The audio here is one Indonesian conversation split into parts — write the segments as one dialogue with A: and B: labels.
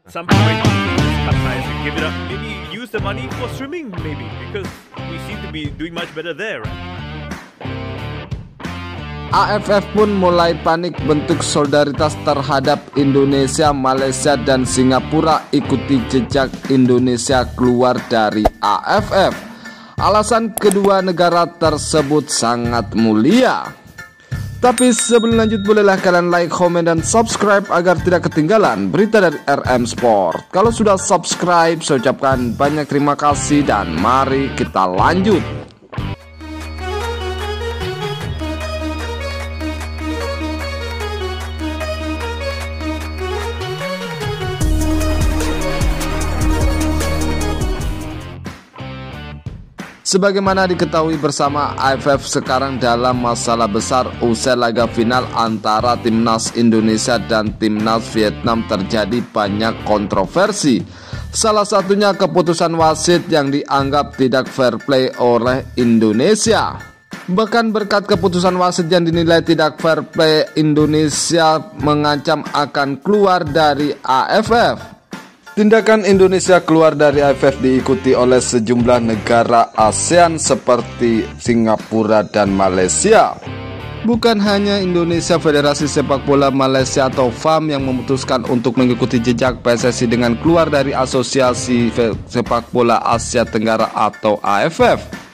A: some point sympathize and give it up. Maybe use the money for streaming, maybe, because we seem to be doing much better there, right?
B: AFF pun mulai panik bentuk solidaritas terhadap Indonesia, Malaysia, dan Singapura ikuti jejak Indonesia keluar dari AFF. Alasan kedua negara tersebut sangat mulia. Tapi sebelum lanjut, bolehlah kalian like, komen, dan subscribe agar tidak ketinggalan berita dari RM Sport. Kalau sudah subscribe, saya ucapkan banyak terima kasih dan mari kita lanjut. Sebagaimana diketahui bersama, AFF sekarang dalam masalah besar usai laga final antara Timnas Indonesia dan Timnas Vietnam terjadi banyak kontroversi. Salah satunya keputusan wasit yang dianggap tidak fair play oleh Indonesia. Bahkan berkat keputusan wasit yang dinilai tidak fair play, Indonesia mengancam akan keluar dari AFF. Tindakan Indonesia keluar dari AFF diikuti oleh sejumlah negara ASEAN seperti Singapura dan Malaysia. Bukan hanya Indonesia, Federasi Sepak Bola Malaysia atau FAM yang memutuskan untuk mengikuti jejak PSSI dengan keluar dari Asosiasi Sepak Bola Asia Tenggara atau AFF.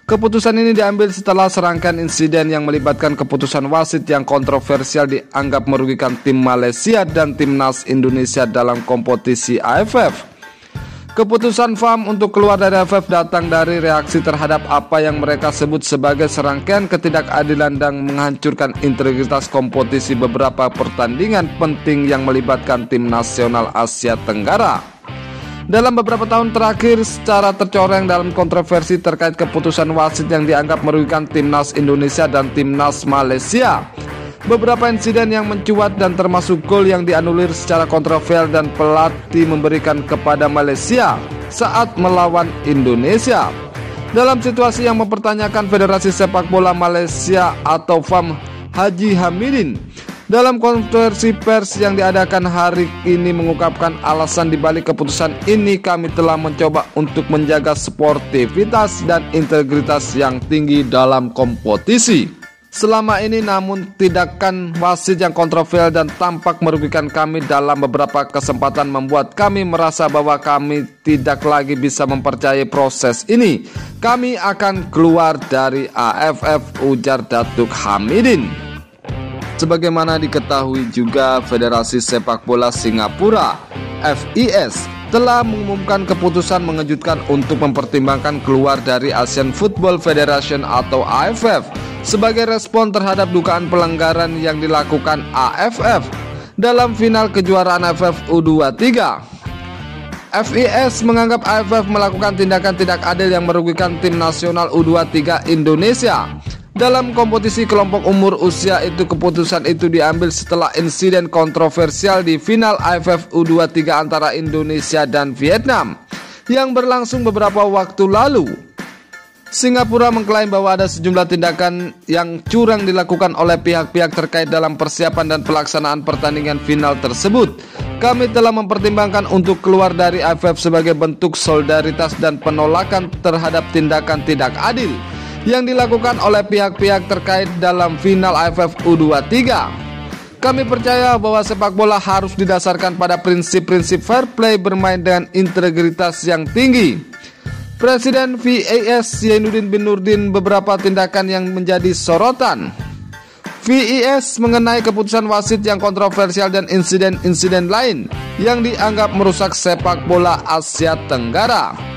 B: Keputusan ini diambil setelah serangkaian insiden yang melibatkan keputusan wasit yang kontroversial dianggap merugikan tim Malaysia dan timnas Indonesia dalam kompetisi AFF. Keputusan FAM untuk keluar dari AFF datang dari reaksi terhadap apa yang mereka sebut sebagai serangkaian ketidakadilan dan menghancurkan integritas kompetisi beberapa pertandingan penting yang melibatkan tim nasional Asia Tenggara. Dalam beberapa tahun terakhir, secara tercoreng dalam kontroversi terkait keputusan wasit yang dianggap merugikan timnas Indonesia dan timnas Malaysia. Beberapa insiden yang mencuat dan termasuk gol yang dianulir secara kontroversial dan pelatih memberikan kepada Malaysia saat melawan Indonesia. Dalam situasi yang mempertanyakan Federasi Sepak Bola Malaysia atau FAM, Haji Hamidin dalam konferensi pers yang diadakan hari ini mengungkapkan alasan dibalik keputusan ini. Kami telah mencoba untuk menjaga sportivitas dan integritas yang tinggi dalam kompetisi selama ini, namun tindakan wasit yang kontroversial dan tampak merugikan kami dalam beberapa kesempatan membuat kami merasa bahwa kami tidak lagi bisa mempercayai proses ini. Kami akan keluar dari AFF, ujar Datuk Hamidin. Sebagaimana diketahui juga, Federasi Sepak Bola Singapura (FIS) telah mengumumkan keputusan mengejutkan untuk mempertimbangkan keluar dari Asian Football Federation atau AFF sebagai respon terhadap dugaan pelanggaran yang dilakukan AFF dalam final kejuaraan AFF U23. FIS menganggap AFF melakukan tindakan tidak adil yang merugikan tim nasional U23 Indonesia dalam kompetisi kelompok umur usia itu. Keputusan itu diambil setelah insiden kontroversial di final AFF U23 antara Indonesia dan Vietnam yang berlangsung beberapa waktu lalu. Singapura mengklaim bahwa ada sejumlah tindakan yang curang dilakukan oleh pihak-pihak terkait dalam persiapan dan pelaksanaan pertandingan final tersebut. Kami telah mempertimbangkan untuk keluar dari AFF sebagai bentuk solidaritas dan penolakan terhadap tindakan tidak adil yang dilakukan oleh pihak-pihak terkait dalam final AFF U23. Kami percaya bahwa sepak bola harus didasarkan pada prinsip-prinsip fair play, bermain dengan integritas yang tinggi. Presiden VIS Zainuddin bin Nurdin beberapa tindakan yang menjadi sorotan VIS mengenai keputusan wasit yang kontroversial dan insiden-insiden lain yang dianggap merusak sepak bola Asia Tenggara.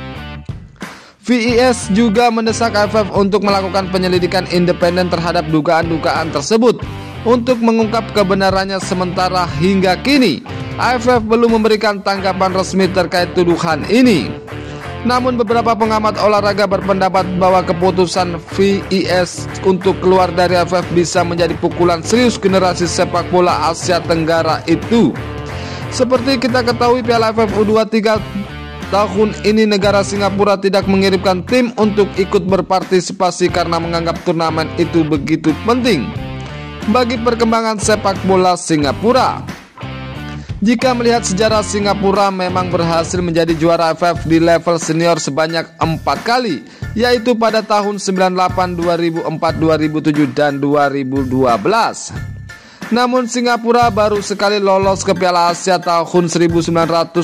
B: VIS juga mendesak AFF untuk melakukan penyelidikan independen terhadap dugaan-dugaan tersebut untuk mengungkap kebenarannya. Sementara hingga kini AFF belum memberikan tanggapan resmi terkait tuduhan ini. Namun beberapa pengamat olahraga berpendapat bahwa keputusan VIS untuk keluar dari AFF bisa menjadi pukulan serius generasi sepak bola Asia Tenggara itu. Seperti kita ketahui, Piala AFF U23 tahun ini negara Singapura tidak mengirimkan tim untuk ikut berpartisipasi karena menganggap turnamen itu begitu penting bagi perkembangan sepak bola Singapura. Jika melihat sejarah, Singapura memang berhasil menjadi juara AFF di level senior sebanyak 4 kali, yaitu pada tahun 98, 2004, 2007, dan 2012. Namun Singapura baru sekali lolos ke Piala Asia tahun 1984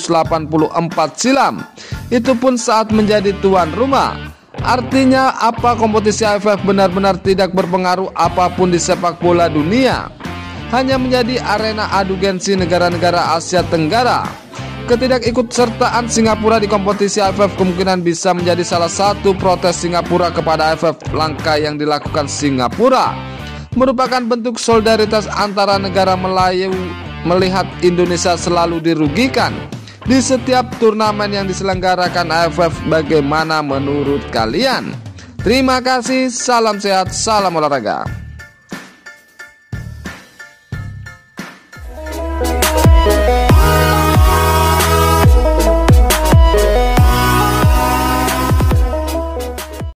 B: silam, itu pun saat menjadi tuan rumah. Artinya apa, kompetisi AFF benar-benar tidak berpengaruh apapun di sepak bola dunia, hanya menjadi arena adu gengsi negara-negara Asia Tenggara. Ketidakikutsertaan Singapura di kompetisi AFF kemungkinan bisa menjadi salah satu protes Singapura kepada AFF. Langkah yang dilakukan Singapura merupakan bentuk solidaritas antara negara Melayu melihat Indonesia selalu dirugikan di setiap turnamen yang diselenggarakan AFF. Bagaimana menurut kalian? Terima kasih, salam sehat, salam olahraga.